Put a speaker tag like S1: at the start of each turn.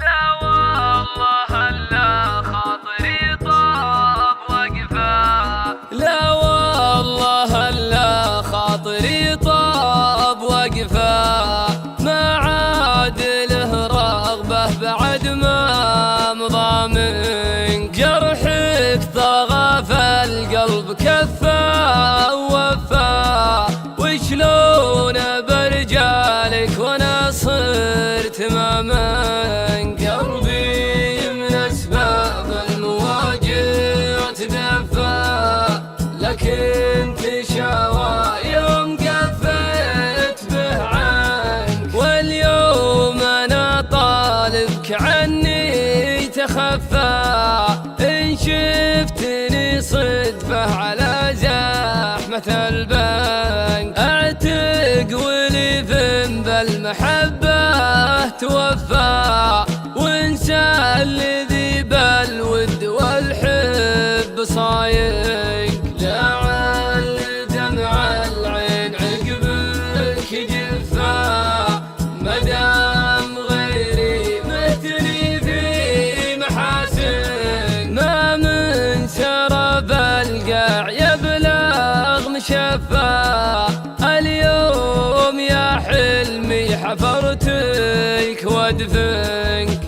S1: لا والله الا خاطري طاب وقفا، لا والله الا خاطري طاب وقفا، ما عاد له رغبه بعد ما مضى منك، جرحك طغى في القلب كفا ووفا، وشلون برجالك وانا صرت ما منك، قلبي من اسباب المواجع تدفى، لكن تشاوى يوم قفيت به عنك، واليوم انا طالبك عني تخفى، ان شفتني صدفه على زحمه البنك، اعتق ولي ذنب المحبه توفى، وانسى الذي بالود والحب صايق، لعل دمع العين عقبك جفا، مدام غيري مثلي في محاسن، ما من سرب القاع يبلغ مشفى، اليوم يا حلمي حفرتك وادفنك،